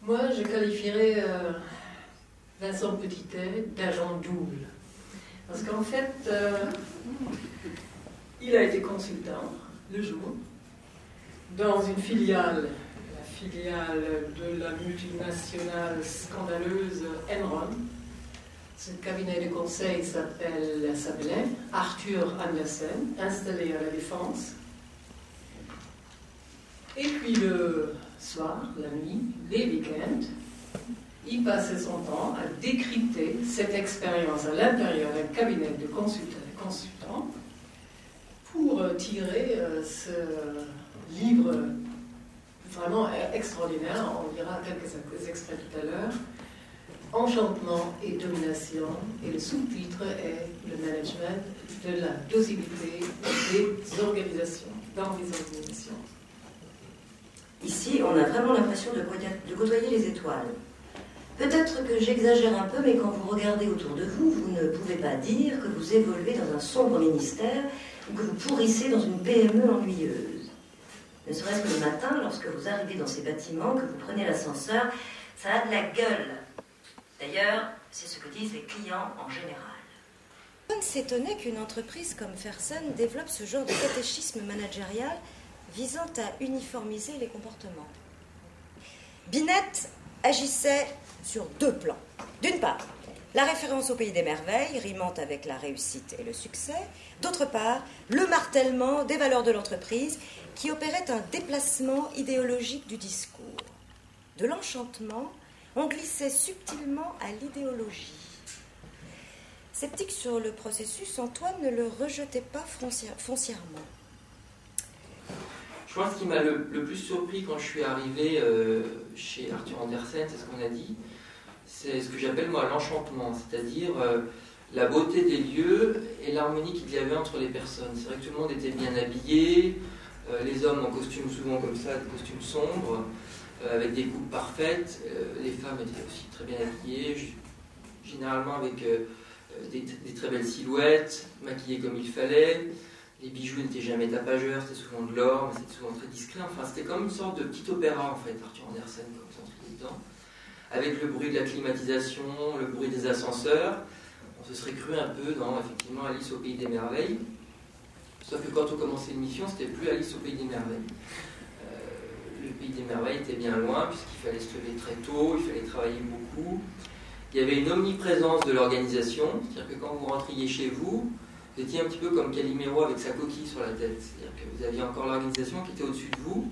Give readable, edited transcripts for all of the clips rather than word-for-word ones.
Moi, je qualifierais Vincent Petitet d'agent double. Parce qu'en fait, il a été consultant le jour dans une filiale, la filiale de la multinationale scandaleuse Enron. Ce cabinet de conseil s'appelait Arthur Andersen, installé à la Défense. Et puis le soir, la nuit, les week-ends, il passait son temps à décrypter cette expérience à l'intérieur d'un cabinet de consultants pour tirer ce livre vraiment extraordinaire. On dira quelques extraits tout à l'heure. Enchantement et domination, et le sous-titre est le management de la docilité des organisations, dans les organisations. Ici, on a vraiment l'impression de côtoyer les étoiles. Peut-être que j'exagère un peu, mais quand vous regardez autour de vous, vous ne pouvez pas dire que vous évoluez dans un sombre ministère ou que vous pourrissez dans une PME ennuyeuse. Ne serait-ce que le matin, lorsque vous arrivez dans ces bâtiments, que vous prenez l'ascenseur, ça a de la gueule. D'ailleurs, c'est ce que disent les clients en général. On s'étonnait qu'une entreprise comme Fersen développe ce genre de catéchisme managérial visant à uniformiser les comportements. Binet agissait sur deux plans. D'une part, la référence au pays des merveilles, rimant avec la réussite et le succès. D'autre part, le martèlement des valeurs de l'entreprise qui opérait un déplacement idéologique du discours. De l'enchantement, on glissait subtilement à l'idéologie. Sceptique sur le processus, Antoine ne le rejetait pas foncièrement. Je pense qu'il m'a le plus surpris quand je suis arrivé chez Arthur Andersen, c'est ce qu'on a dit, c'est ce que j'appelle moi l'enchantement, c'est-à-dire la beauté des lieux et l'harmonie qu'il y avait entre les personnes. C'est vrai que tout le monde était bien habillé, les hommes en costume souvent comme ça, des costumes sombres, avec des coupes parfaites, les femmes étaient aussi très bien habillées, généralement avec des très belles silhouettes, maquillées comme il fallait. Les bijoux n'étaient jamais tapageurs, c'était souvent de l'or, mais c'était souvent très discret. Enfin, c'était comme une sorte de petit opéra, en fait, Arthur Andersen, comme son président. Avec le bruit de la climatisation, le bruit des ascenseurs. On se serait cru un peu dans, effectivement, Alice au Pays des Merveilles. Sauf que quand on commençait l'émission, c'était plus Alice au Pays des Merveilles. Le Pays des Merveilles était bien loin, puisqu'il fallait se lever très tôt, il fallait travailler beaucoup. Il y avait une omniprésence de l'organisation, c'est-à-dire que quand vous rentriez chez vous, vous étiez un petit peu comme Calimero avec sa coquille sur la tête. C'est-à-dire que vous aviez encore l'organisation qui était au-dessus de vous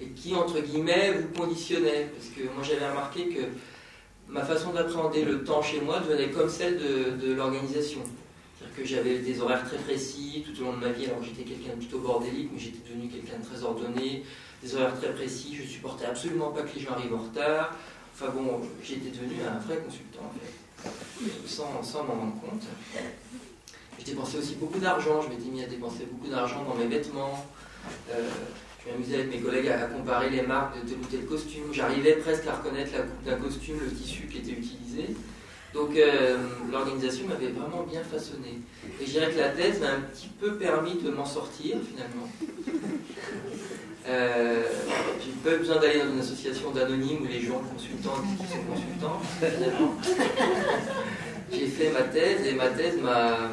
et qui, entre guillemets, vous conditionnait. Parce que moi, j'avais remarqué que ma façon d'appréhender le temps chez moi devenait comme celle de l'organisation. C'est-à-dire que j'avais des horaires très précis tout au long de ma vie. Alors j'étais quelqu'un de plutôt bordélique, mais j'étais devenu quelqu'un de très ordonné. Des horaires très précis. Je supportais absolument pas que les gens arrivent en retard. Enfin bon, j'étais devenu un vrai consultant, en fait, sans m'en rendre compte. Je dépensais aussi beaucoup d'argent, je m'étais mis à dépenser beaucoup d'argent dans mes vêtements. Je m'amusais avec mes collègues à comparer les marques de tel ou tel costume. J'arrivais presque à reconnaître la coupe d'un costume, le tissu qui était utilisé. Donc l'organisation m'avait vraiment bien façonné. Et je dirais que la thèse m'a un petit peu permis de m'en sortir finalement. J'ai pas eu besoin d'aller dans une association d'anonymes où les gens consultants disent qu'ils sont consultants, finalement. J'ai fait ma thèse et ma thèse m'a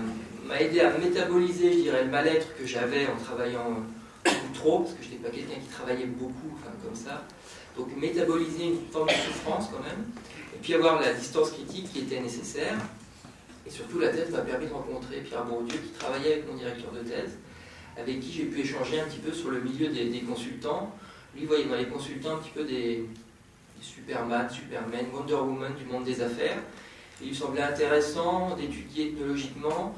aidé à métaboliser, je dirais, le mal-être que j'avais en travaillant beaucoup trop, parce que je n'étais pas quelqu'un qui travaillait beaucoup, enfin comme ça. Donc métaboliser une forme de souffrance quand même, et puis avoir la distance critique qui était nécessaire. Et surtout, la thèse m'a permis de rencontrer Pierre Bourdieu, qui travaillait avec mon directeur de thèse, avec qui j'ai pu échanger un petit peu sur le milieu des consultants. Lui, voyait dans les consultants un petit peu des Superman, Superman, Wonder Woman du monde des affaires. Et il lui semblait intéressant d'étudier ethnologiquement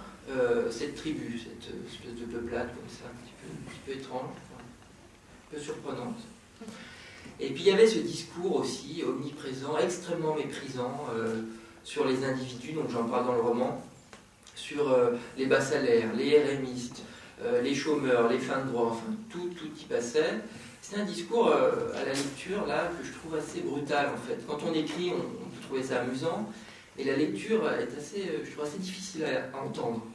cette tribu, cette espèce de peuplade comme ça, un petit peu étrange, un peu surprenante. Et puis il y avait ce discours aussi omniprésent, extrêmement méprisant sur les individus, donc j'en parle dans le roman, sur les bas salaires, les RMistes, les chômeurs, les fins de droit, enfin tout y passait. C'est un discours à la lecture là que je trouve assez brutal en fait. Quand on écrit, on peut trouver ça amusant, et la lecture est assez, je trouve assez difficile à entendre.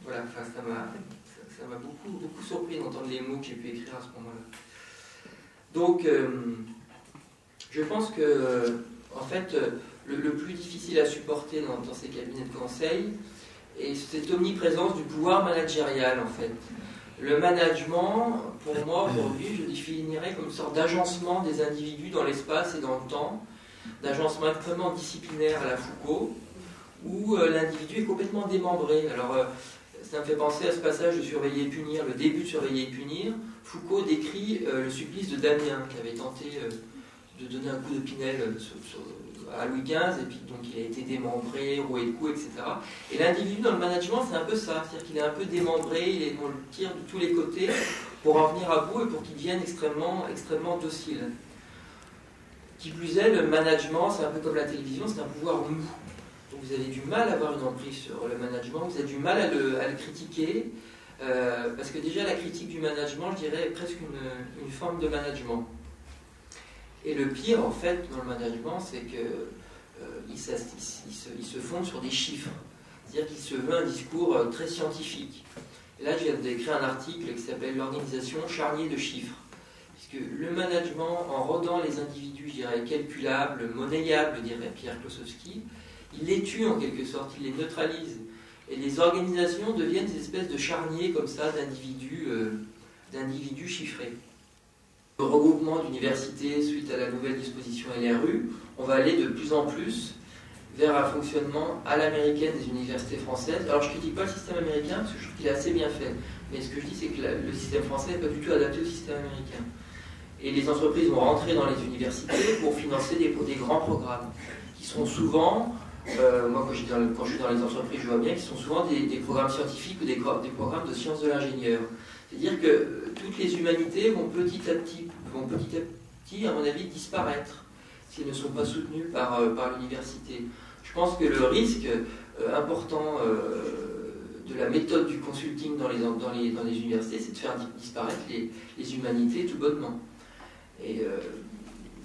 Voilà, enfin, ça m'a beaucoup surpris d'entendre les mots que j'ai pu écrire à ce moment-là. Donc, Je pense que, en fait, le plus difficile à supporter dans ces cabinets de conseil est cette omniprésence du pouvoir managérial, en fait. Le management, pour moi, aujourd'hui, je définirais comme une sorte d'agencement des individus dans l'espace et dans le temps, d'agencement extrêmement disciplinaire à la Foucault, où l'individu est complètement démembré. Alors, ça me fait penser à ce passage de Surveiller et punir, le début de Surveiller et punir. Foucault décrit le supplice de Damien, qui avait tenté de donner un coup de Pinel à Louis XV, et puis donc il a été démembré, roué de coups, etc. Et l'individu dans le management, c'est un peu ça, c'est-à-dire qu'il est un peu démembré, on le tire de tous les côtés pour en venir à bout et pour qu'il devienne extrêmement, extrêmement docile. Qui plus est, le management, c'est un peu comme la télévision, c'est un pouvoir mou. Donc vous avez du mal à avoir une emprise sur le management, vous avez du mal à le critiquer, parce que déjà la critique du management, je dirais, est presque une forme de management. Et le pire, en fait, dans le management, c'est qu'il se fonde sur des chiffres. C'est-à-dire qu'il se veut un discours très scientifique. Et là, je viens d'écrire un article qui s'appelle « L'organisation charnier de chiffres ». Puisque le management, en rodant les individus, je dirais, calculables, monnayables, dirait Pierre Klossowski, il les tue en quelque sorte, il les neutralise. Et les organisations deviennent des espèces de charniers comme ça d'individus chiffrés. Le regroupement d'universités suite à la nouvelle disposition LRU, on va aller de plus en plus vers un fonctionnement à l'américaine des universités françaises. Alors je ne critique pas le système américain parce que je trouve qu'il est assez bien fait, mais ce que je dis c'est que le système français n'est pas du tout adapté au système américain. Et les entreprises vont rentrer dans les universités pour financer des grands programmes qui sont souvent, moi quand je suis dans les entreprises je vois bien qu'ils sont souvent des programmes scientifiques ou des programmes de sciences de l'ingénieur. C'est-à-dire que toutes les humanités vont petit à petit, à mon avis, disparaître si elles ne sont pas soutenues par l'université. Je pense que le risque important de la méthode du consulting dans les universités, c'est de faire disparaître les humanités tout bonnement. Et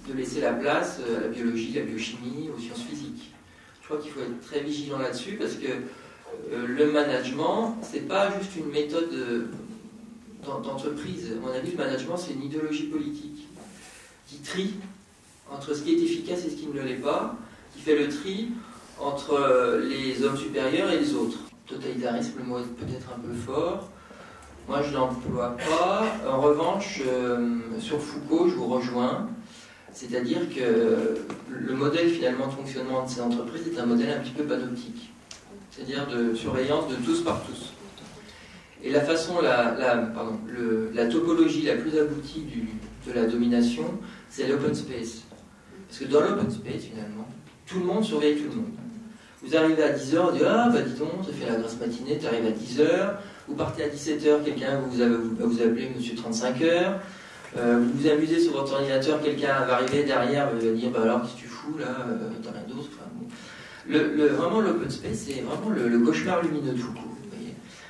de laisser la place à la biologie, à la biochimie, aux sciences physiques. Je crois qu'il faut être très vigilant là-dessus parce que le management, c'est pas juste une méthode d'entreprise. À mon avis, le management, c'est une idéologie politique qui trie entre ce qui est efficace et ce qui ne l'est pas, qui fait le tri entre les hommes supérieurs et les autres. Totalitarisme, le mot est peut-être un peu fort. Moi, je ne l'emploie pas. En revanche, sur Foucault, je vous rejoins. C'est-à-dire que le modèle finalement de fonctionnement de ces entreprises est un modèle un petit peu panoptique. C'est-à-dire de surveillance de tous par tous. Et la façon, la topologie la plus aboutie de la domination, c'est l'open space. Parce que dans l'open space, finalement, tout le monde surveille tout le monde. Vous arrivez à 10h, on dit « Ah, bah dis donc, tu fait la grasse matinée, tu arrives à 10h. » Vous partez à 17h, quelqu'un va vous appeler Monsieur 35h. Vous vous amusez sur votre ordinateur, quelqu'un va arriver derrière, va dire bah alors qu'est-ce que tu fous là, t'as rien d'autre. Enfin, bon. Vraiment l'open space, c'est vraiment le cauchemar lumineux de Foucault.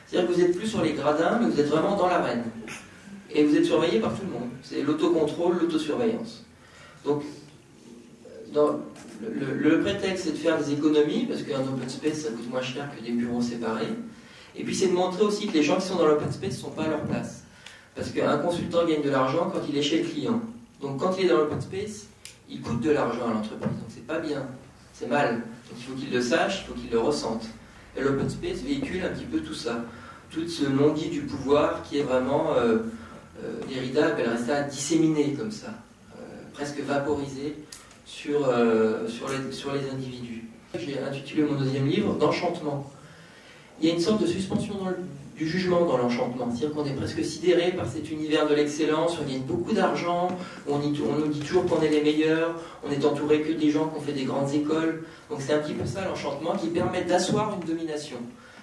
C'est-à-dire que vous n'êtes plus sur les gradins, mais vous êtes vraiment dans l'arène. Et vous êtes surveillé par tout le monde. C'est l'autocontrôle, l'autosurveillance. Donc, le prétexte, c'est de faire des économies, parce qu'un open space, ça coûte moins cher que des bureaux séparés. Et puis, c'est de montrer aussi que les gens qui sont dans l'open space ne sont pas à leur place. Parce qu'un consultant gagne de l'argent quand il est chez le client. Donc, quand il est dans l'open space, il coûte de l'argent à l'entreprise. Donc, c'est pas bien. C'est mal. Donc, il faut qu'il le sache, il faut qu'il le ressente. Et l'open space véhicule un petit peu tout ça. Tout ce non-dit du pouvoir qui est vraiment, Derrida appellerait ça disséminé comme ça. Presque vaporisé sur les individus. J'ai intitulé mon deuxième livre « D'enchantement ». Il y a une sorte de suspension du jugement dans l'enchantement. C'est-à-dire qu'on est presque sidéré par cet univers de l'excellence, on gagne beaucoup d'argent, on nous dit toujours qu'on est les meilleurs, on est entouré que des gens qui ont fait des grandes écoles. Donc c'est un petit peu ça l'enchantement qui permet d'asseoir une domination.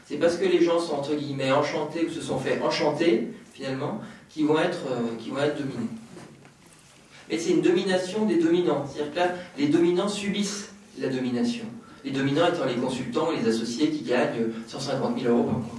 C'est parce que les gens sont entre guillemets enchantés ou se sont fait enchanter, finalement, qui vont être dominés. Mais c'est une domination des dominants. C'est-à-dire que là, les dominants subissent la domination. Les dominants étant les consultants et les associés qui gagnent 150 000 € par mois.